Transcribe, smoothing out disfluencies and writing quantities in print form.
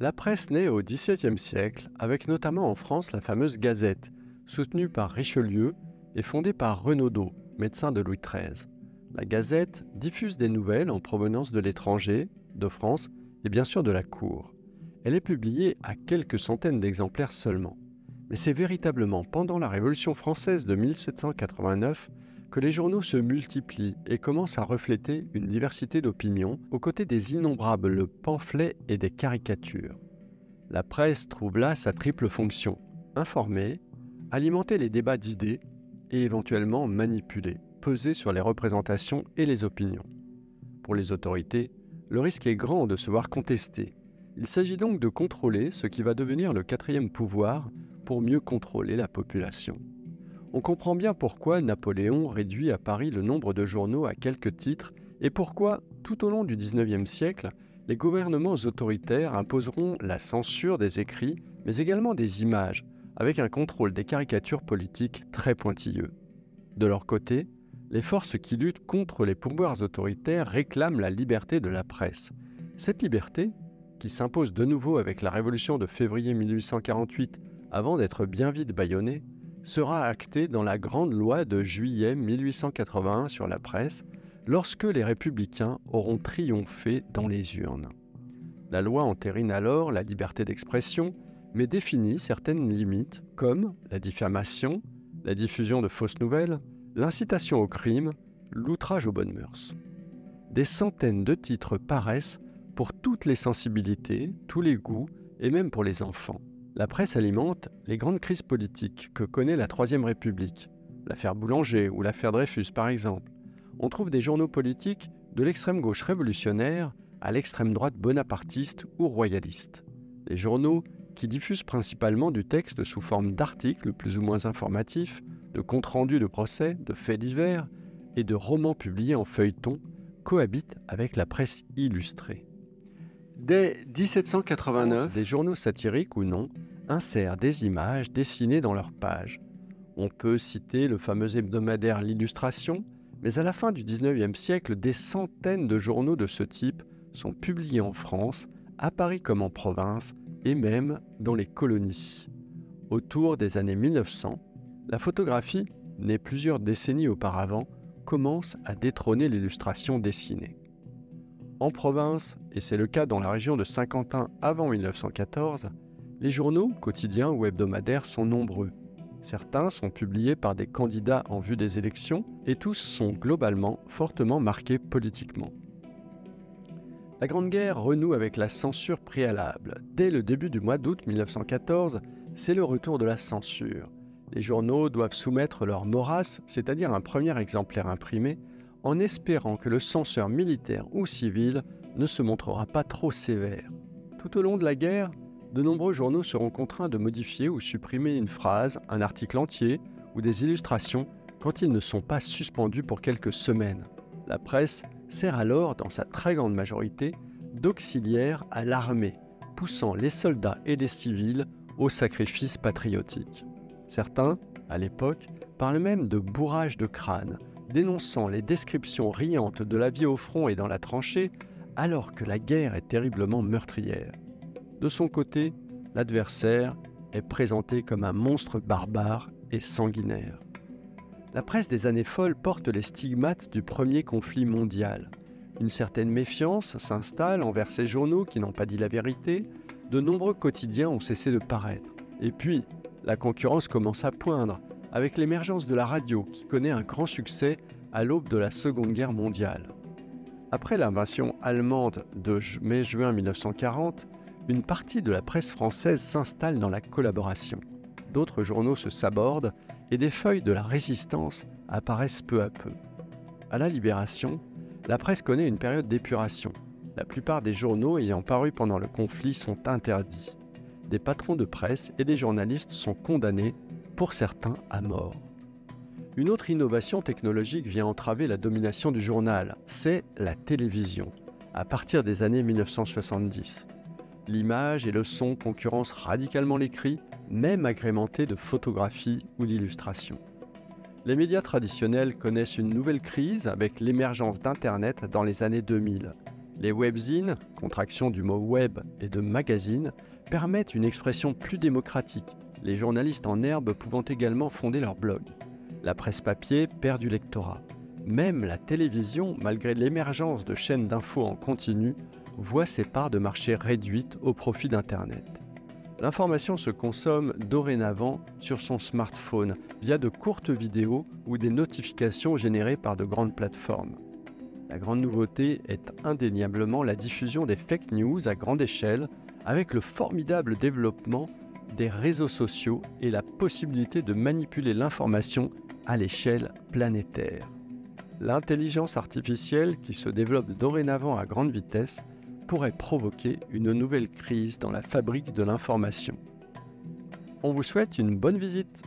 La presse naît au XVIIe siècle, avec notamment en France la fameuse Gazette, soutenue par Richelieu et fondée par Renaudot, médecin de Louis XIII. La Gazette diffuse des nouvelles en provenance de l'étranger, de France et bien sûr de la cour. Elle est publiée à quelques centaines d'exemplaires seulement. Mais c'est véritablement pendant la Révolution française de 1789 que les journaux se multiplient et commencent à refléter une diversité d'opinions aux côtés des innombrables pamphlets et des caricatures. La presse trouve là sa triple fonction: informer, alimenter les débats d'idées et éventuellement manipuler, peser sur les représentations et les opinions. Pour les autorités, le risque est grand de se voir contester. Il s'agit donc de contrôler ce qui va devenir le quatrième pouvoir pour mieux contrôler la population. On comprend bien pourquoi Napoléon réduit à Paris le nombre de journaux à quelques titres et pourquoi, tout au long du XIXe siècle, les gouvernements autoritaires imposeront la censure des écrits, mais également des images, avec un contrôle des caricatures politiques très pointilleux. De leur côté, les forces qui luttent contre les pouvoirs autoritaires réclament la liberté de la presse. Cette liberté, qui s'impose de nouveau avec la Révolution de février 1848 avant d'être bien vite bâillonnée, sera actée dans la Grande Loi de juillet 1881 sur la presse, lorsque les républicains auront triomphé dans les urnes. La loi entérine alors la liberté d'expression, mais définit certaines limites comme la diffamation, la diffusion de fausses nouvelles, l'incitation au crime, l'outrage aux bonnes mœurs. Des centaines de titres paraissent pour toutes les sensibilités, tous les goûts et même pour les enfants. La presse alimente les grandes crises politiques que connaît la Troisième République, l'affaire Boulanger ou l'affaire Dreyfus par exemple. On trouve des journaux politiques de l'extrême gauche révolutionnaire à l'extrême droite bonapartiste ou royaliste. Les journaux qui diffusent principalement du texte sous forme d'articles plus ou moins informatifs, de comptes rendus de procès, de faits divers et de romans publiés en feuilleton cohabitent avec la presse illustrée. Dès 1789, des journaux satiriques ou non insèrent des images dessinées dans leurs pages. On peut citer le fameux hebdomadaire L'Illustration, mais à la fin du XIXe siècle, des centaines de journaux de ce type sont publiés en France, à Paris comme en province, et même dans les colonies. Autour des années 1900, la photographie, née plusieurs décennies auparavant, commence à détrôner l'illustration dessinée. En province, et c'est le cas dans la région de Saint-Quentin avant 1914, les journaux, quotidiens ou hebdomadaires sont nombreux. Certains sont publiés par des candidats en vue des élections et tous sont globalement fortement marqués politiquement. La Grande Guerre renoue avec la censure préalable. Dès le début du mois d'août 1914, c'est le retour de la censure. Les journaux doivent soumettre leur morasse, c'est-à-dire un premier exemplaire imprimé, en espérant que le censeur militaire ou civil ne se montrera pas trop sévère. Tout au long de la guerre, de nombreux journaux seront contraints de modifier ou supprimer une phrase, un article entier ou des illustrations quand ils ne sont pas suspendus pour quelques semaines. La presse sert alors, dans sa très grande majorité, d'auxiliaire à l'armée, poussant les soldats et les civils au sacrifice patriotique. Certains, à l'époque, parlent même de bourrage de crâne, dénonçant les descriptions riantes de la vie au front et dans la tranchée, alors que la guerre est terriblement meurtrière. De son côté, l'adversaire est présenté comme un monstre barbare et sanguinaire. La presse des années folles porte les stigmates du premier conflit mondial. Une certaine méfiance s'installe envers ces journaux qui n'ont pas dit la vérité. De nombreux quotidiens ont cessé de paraître. Et puis, la concurrence commence à poindre, avec l'émergence de la radio qui connaît un grand succès à l'aube de la Seconde Guerre mondiale. Après l'invasion allemande de mai-juin 1940, une partie de la presse française s'installe dans la collaboration. D'autres journaux se sabordent et des feuilles de la résistance apparaissent peu à peu. À la Libération, la presse connaît une période d'épuration. La plupart des journaux ayant paru pendant le conflit sont interdits. Des patrons de presse et des journalistes sont condamnés, pour certains à mort. Une autre innovation technologique vient entraver la domination du journal, c'est la télévision, à partir des années 1970. L'image et le son concurrencent radicalement l'écrit, même agrémentés de photographies ou d'illustrations. Les médias traditionnels connaissent une nouvelle crise avec l'émergence d'Internet dans les années 2000. Les webzines, contraction du mot web et de magazine, permettent une expression plus démocratique, les journalistes en herbe pouvant également fonder leur blog. La presse papier perd du lectorat. Même la télévision, malgré l'émergence de chaînes d'infos en continu, voit ses parts de marché réduites au profit d'Internet. L'information se consomme dorénavant sur son smartphone via de courtes vidéos ou des notifications générées par de grandes plateformes. La grande nouveauté est indéniablement la diffusion des fake news à grande échelle avec le formidable développement des réseaux sociaux et la possibilité de manipuler l'information à l'échelle planétaire. L'intelligence artificielle qui se développe dorénavant à grande vitesse pourrait provoquer une nouvelle crise dans la fabrique de l'information. On vous souhaite une bonne visite.